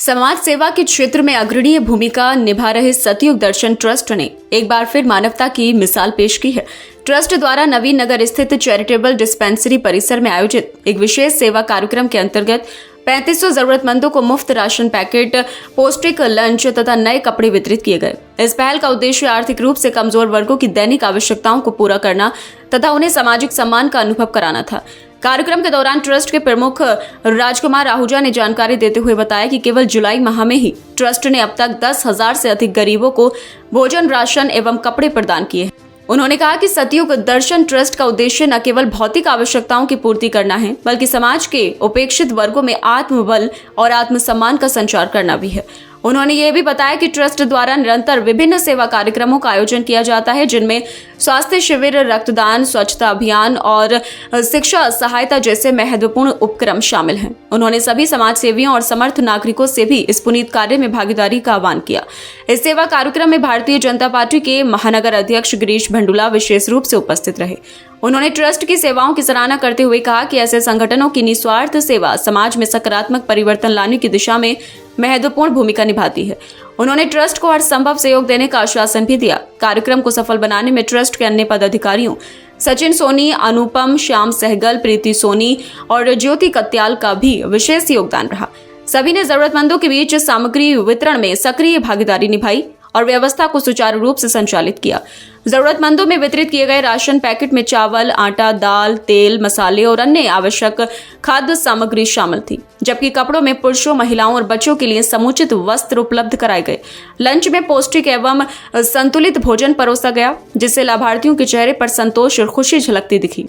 समाज सेवा के क्षेत्र में अग्रणीय भूमिका निभा रहे सतयुग दर्शन ट्रस्ट ने एक बार फिर मानवता की मिसाल पेश की है। ट्रस्ट द्वारा नवीन नगर स्थित चैरिटेबल डिस्पेंसरी परिसर में आयोजित एक विशेष सेवा कार्यक्रम के अंतर्गत 3500 जरूरतमंदों को मुफ्त राशन पैकेट, पौष्टिक लंच तथा नए कपड़े वितरित किए गए। इस पहल का उद्देश्य आर्थिक रूप से कमजोर वर्गों की दैनिक आवश्यकताओं को पूरा करना तथा उन्हें सामाजिक सम्मान का अनुभव कराना था। कार्यक्रम के दौरान ट्रस्ट के प्रमुख राजकुमार आहूजा ने जानकारी देते हुए बताया कि केवल जुलाई माह में ही ट्रस्ट ने अब तक 10,000 से अधिक गरीबों को भोजन, राशन एवं कपड़े प्रदान किए हैं। उन्होंने कहा कि सतयुग दर्शन ट्रस्ट का उद्देश्य न केवल भौतिक आवश्यकताओं की पूर्ति करना है, बल्कि समाज के उपेक्षित वर्गों में आत्मबल और आत्मसम्मान का संचार करना भी है। उन्होंने ये भी बताया कि ट्रस्ट द्वारा निरंतर विभिन्न सेवा कार्यक्रमों का आयोजन किया जाता है, जिनमें स्वास्थ्य शिविर, रक्तदान, स्वच्छता अभियान और शिक्षा सहायता जैसे महत्वपूर्ण उपक्रम शामिल हैं। उन्होंने सभी समाज सेवियों और समर्थ नागरिकों से भी इस पुनीत कार्य में भागीदारी का आह्वान किया। इस सेवा कार्यक्रम में भारतीय जनता पार्टी के महानगर अध्यक्ष गिरीश भंडुला विशेष रूप से उपस्थित रहे। उन्होंने ट्रस्ट की सेवाओं की सराहना करते हुए कहा कि ऐसे संगठनों की निस्वार्थ सेवा समाज में सकारात्मक परिवर्तन लाने की दिशा में महत्वपूर्ण भूमिका निभाती है। उन्होंने ट्रस्ट को हर संभव सहयोग देने का आश्वासन भी दिया। कार्यक्रम को सफल बनाने में ट्रस्ट के अन्य पदाधिकारियों सचिन सोनी, अनुपम, श्याम सहगल, प्रीति सोनी और ज्योति कत्याल का भी विशेष योगदान रहा। सभी ने जरूरतमंदों के बीच सामग्री वितरण में सक्रिय भागीदारी निभाई और व्यवस्था को सुचारू रूप से संचालित किया। जरूरतमंदों में वितरित किए गए राशन पैकेट में चावल, आटा, दाल, तेल, मसाले और अन्य आवश्यक खाद्य सामग्री शामिल थी, जबकि कपड़ों में पुरुषों, महिलाओं और बच्चों के लिए समुचित वस्त्र उपलब्ध कराए गए। लंच में पौष्टिक एवं संतुलित भोजन परोसा गया, जिससे लाभार्थियों के चेहरे पर संतोष और खुशी झलकती दिखी।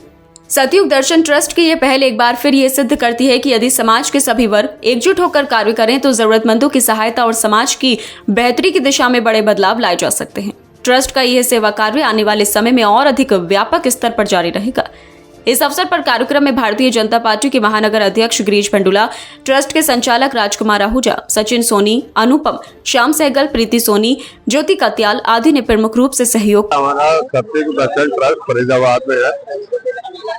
सतयुग दर्शन ट्रस्ट की ये पहल एक बार फिर ये सिद्ध करती है कि यदि समाज के सभी वर्ग एकजुट होकर कार्य करें तो जरूरतमंदों की सहायता और समाज की बेहतरी की दिशा में बड़े बदलाव लाए जा सकते हैं। ट्रस्ट का यह सेवा कार्य आने वाले समय में और अधिक व्यापक स्तर पर जारी रहेगा। इस अवसर पर कार्यक्रम में भारतीय जनता पार्टी के महानगर अध्यक्ष गिरीश भंडुला, ट्रस्ट के संचालक राजकुमार आहूजा, सचिन सोनी, अनुपम, श्याम सहगल, प्रीति सोनी, ज्योति कत्याल आदि ने प्रमुख रूप से सहयोग। हमारा सतयुग दर्शन ट्रस्ट फरीदाबाद में है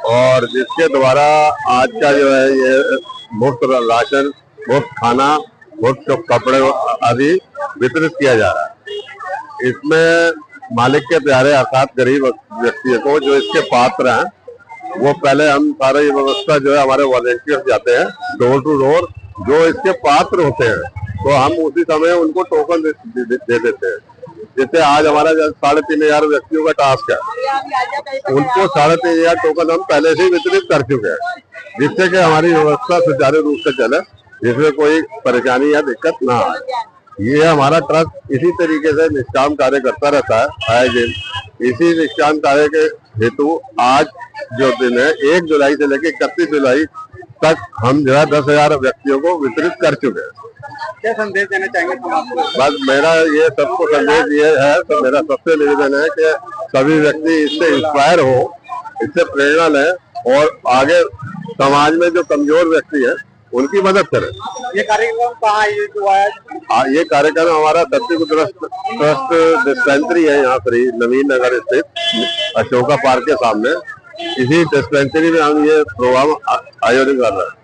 और जिसके द्वारा आज का जो है ये मुफ्त राशन, मुफ्त खाना, मुफ्त कपड़े आदि वितरित किया जा रहा है। इसमें मालिक के प्यारे अर्थात गरीब व्यक्ति को जो इसके पात्र हैं, वो पहले हम सारा ये व्यवस्था जो है हमारे वॉलेंटियर्स जाते हैं डोर टू डोर, जो इसके पात्र होते हैं तो हम उसी समय उनको टोकन दे देते हैं। जैसे आज हमारा 3,500 व्यक्तियों का टास्क है, उनको 3,500 टोकन हम पहले से ही वितरित कर चुके हैं, जिससे कि हमारी व्यवस्था सुचारू रूप से चले, जिसमें कोई परेशानी या दिक्कत ना आए। ये हमारा ट्रस्ट इसी तरीके से निष्काम कार्य करता रहता है आए दिन। इसी निष्काम कार्य के हेतु आज जो दिन है 1 जुलाई से लेकर 31 जुलाई तक हम जो है 10,000 व्यक्तियों को वितरित कर चुके हैं। क्या संदेश देना चाहेंगे समाज? बस मेरा ये सबको संदेश ये है, तो मेरा सबसे निवेदन है कि सभी व्यक्ति इससे इंस्पायर हो, इससे प्रेरणा लें और आगे समाज में जो कमजोर व्यक्ति है उनकी मदद करें। ये कार्यक्रम कहाँ आयोजित हुआ है? ये कार्यक्रम हमारा सतयुग ट्रस्ट डिस्पेंसरी है, यहाँ पर नवीन नगर स्थित अशोका पार्क के सामने। इसी डिस्पेंसरी में हम ये प्रोग्राम आयोजित कर रहे हैं।